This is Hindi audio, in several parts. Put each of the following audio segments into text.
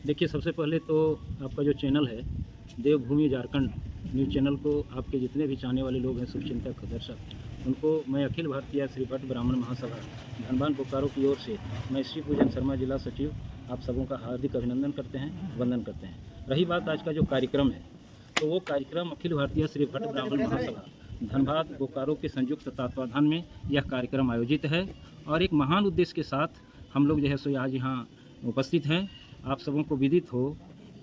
देखिए, सबसे पहले तो आपका जो चैनल है देवभूमि झारखंड न्यूज़ चैनल को आपके जितने भी चाहने वाले लोग हैं, शुभचिंतक, दर्शक, उनको मैं अखिल भारतीय श्री भट्ट ब्राह्मण महासभा धनबाद बोकारो की ओर से मैं श्री पूजन शर्मा जिला सचिव आप सबों का हार्दिक अभिनंदन करते हैं, वंदन करते हैं। रही बात आज का जो कार्यक्रम है, तो वो कार्यक्रम अखिल भारतीय श्री भट्ट ब्राह्मण महासभा धनबाद बोकारो के संयुक्त तत्वाधान में यह कार्यक्रम आयोजित है और एक महान उद्देश्य के साथ हम लोग जो है सो आज यहाँ उपस्थित हैं। आप सबों को विदित हो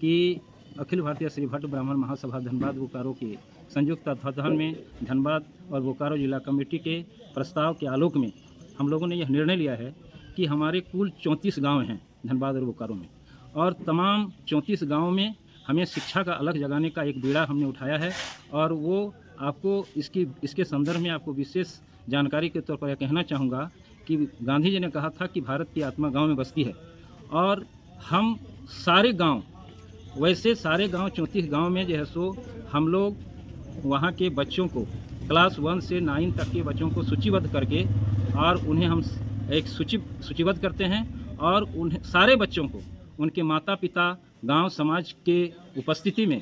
कि अखिल भारतीय श्री भट्ट ब्राह्मण महासभा धनबाद बोकारो के संयुक्त तत्वाधान में धनबाद और बोकारो जिला कमेटी के प्रस्ताव के आलोक में हम लोगों ने यह निर्णय लिया है कि हमारे कुल 34 गांव हैं धनबाद और बोकारो में, और तमाम 34 गांवों में हमें शिक्षा का अलग जगाने का एक बीड़ा हमने उठाया है। और वो आपको इसके संदर्भ में आपको विशेष जानकारी के तौर पर यह कहना चाहूँगा कि गांधी जी ने कहा था कि भारत की आत्मा गाँव में बसती है, और हम सारे गांव, वैसे सारे गांव 34 गांव में जो है सो हम लोग वहां के बच्चों को क्लास 1 से 9 तक के बच्चों को सूचीबद्ध करके और उन्हें हम एक सूचीबद्ध करते हैं और उन्हें सारे बच्चों को उनके माता पिता गांव समाज के उपस्थिति में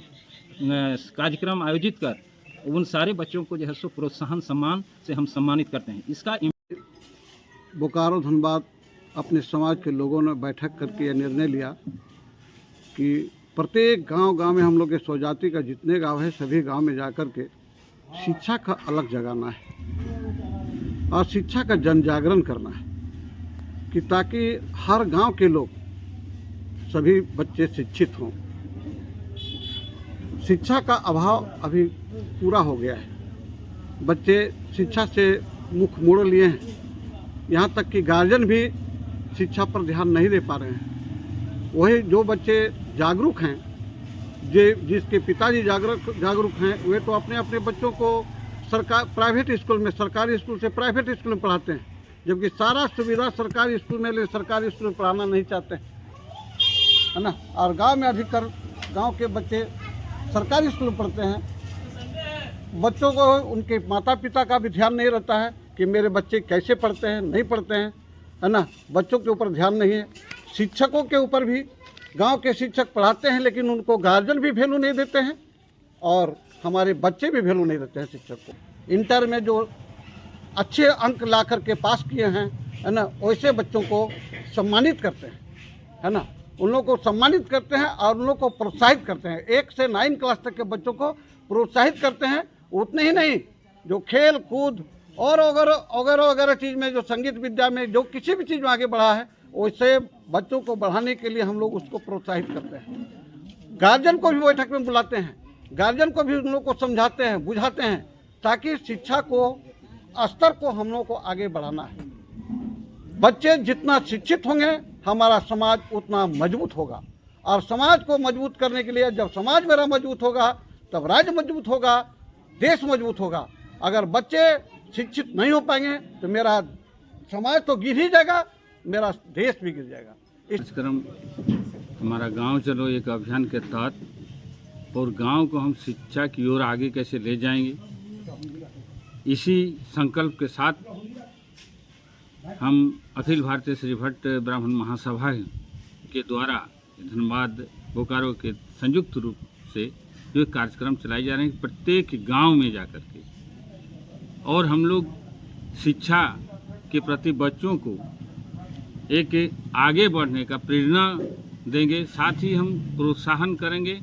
कार्यक्रम आयोजित कर उन सारे बच्चों को जो है सो प्रोत्साहन सम्मान से हम सम्मानित करते हैं। इसका बोकारो धनबाद अपने समाज के लोगों ने बैठक करके यह निर्णय लिया कि प्रत्येक गांव में हम लोग के स्वजाति का जितने गांव है सभी गांव में जाकर के शिक्षा का अलग जगाना है और शिक्षा का जन जागरण करना है कि ताकि हर गांव के लोग सभी बच्चे शिक्षित हों। शिक्षा का अभाव अभी पूरा हो गया है, बच्चे शिक्षा से मुख मोड़ लिए हैं, यहाँ तक कि गार्जियन भी शिक्षा पर ध्यान नहीं दे पा रहे हैं। वही जो बच्चे जागरूक हैं, जिसके पिताजी जागरूक हैं, वे तो अपने अपने बच्चों को प्राइवेट स्कूल में, सरकारी स्कूल से प्राइवेट स्कूल में पढ़ाते हैं, जबकि सारा सुविधा सरकारी स्कूल में ले सरकारी स्कूल में पढ़ाना नहीं चाहते हैं, है ना। और गांव में अधिकतर गांव के बच्चे सरकारी स्कूल में पढ़ते हैं। बच्चों को उनके माता पिता का भी ध्यान नहीं रहता है कि मेरे बच्चे कैसे पढ़ते हैं, नहीं पढ़ते हैं, है ना। बच्चों के ऊपर ध्यान नहीं है। शिक्षकों के ऊपर भी गांव के शिक्षक पढ़ाते हैं, लेकिन उनको गार्जियन भी वैल्यू नहीं देते हैं और हमारे बच्चे भी वैल्यू नहीं देते हैं शिक्षक को। इंटर में जो अच्छे अंक ला करके पास किए हैं, है ना, वैसे बच्चों को सम्मानित करते हैं, है ना। उन लोगों को सम्मानित करते हैं और उन लोगों को प्रोत्साहित करते हैं। 1 से 9 क्लास तक के बच्चों को प्रोत्साहित करते हैं। उतने ही नहीं, जो खेल कूद और वगैरह चीज़ में, जो संगीत विद्या में, जो किसी भी चीज़ में आगे बढ़ा है, वैसे बच्चों को बढ़ाने के लिए हम लोग उसको प्रोत्साहित करते हैं। गार्जियन को भी बैठक में बुलाते हैं, गार्जियन को भी उन लोग को समझाते हैं, बुझाते हैं, ताकि शिक्षा को स्तर को हम लोग को आगे बढ़ाना है। बच्चे जितना शिक्षित होंगे, हमारा समाज उतना मजबूत होगा, और समाज को मजबूत करने के लिए, जब समाज मेरा मजबूत होगा तब राज्य मजबूत होगा, देश मजबूत होगा। अगर बच्चे शिक्षित नहीं हो पाएंगे तो मेरा समाज तो गिर ही जाएगा, मेरा देश भी गिर जाएगा। इस कार्यक्रम हमारा गांव चलो एक अभियान के तहत, और गांव को हम शिक्षा की ओर आगे कैसे ले जाएंगे, इसी संकल्प के साथ हम अखिल भारतीय श्री भट्ट ब्राह्मण महासभा के द्वारा धनबाद बोकारो के संयुक्त रूप से जो कार्यक्रम चलाए जा रहे हैं प्रत्येक गांव में जाकर के, और हम लोग शिक्षा के प्रति बच्चों को एक आगे बढ़ने का प्रेरणा देंगे, साथ ही हम प्रोत्साहन करेंगे।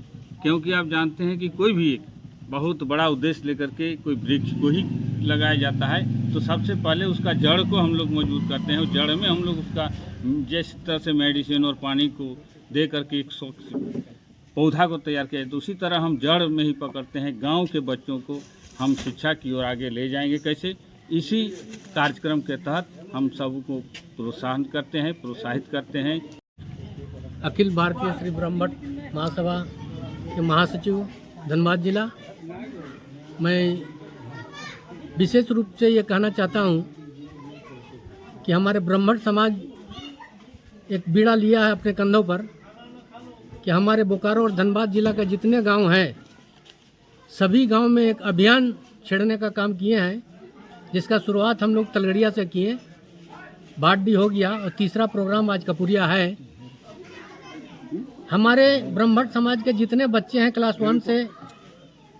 क्योंकि आप जानते हैं कि कोई भी एक बहुत बड़ा उद्देश्य लेकर के कोई वृक्ष को ही लगाया जाता है, तो सबसे पहले उसका जड़ को हम लोग मजबूत करते हैं, और जड़ में हम लोग उसका जिस तरह से मेडिसिन और पानी को दे करके एक पौधा को तैयार किया है, तो उसी तरह हम जड़ में ही पकड़ते हैं। गांव के बच्चों को हम शिक्षा की ओर आगे ले जाएंगे कैसे, इसी कार्यक्रम के तहत हम सबको प्रोत्साहन करते हैं, प्रोत्साहित करते हैं। अखिल भारतीय श्री ब्रह्म भट्ट महासभा के महासचिव धनबाद जिला, मैं विशेष रूप से ये कहना चाहता हूँ कि हमारे ब्राह्मण समाज एक बीड़ा लिया है अपने कंधों पर कि हमारे बोकारो और धनबाद जिला का जितने गांव हैं, सभी गांव में एक अभियान छेड़ने का काम किए हैं, जिसका शुरुआत हम लोग तलगड़िया से किए, बाडी हो गया और तीसरा प्रोग्राम आज कपूरिया है। हमारे ब्रह्मभट्ट समाज के जितने बच्चे हैं क्लास 1 से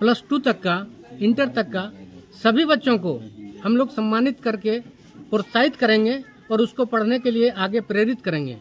+2 तक का, इंटर तक का, सभी बच्चों को हम लोग सम्मानित करके प्रोत्साहित करेंगे और उसको पढ़ने के लिए आगे प्रेरित करेंगे।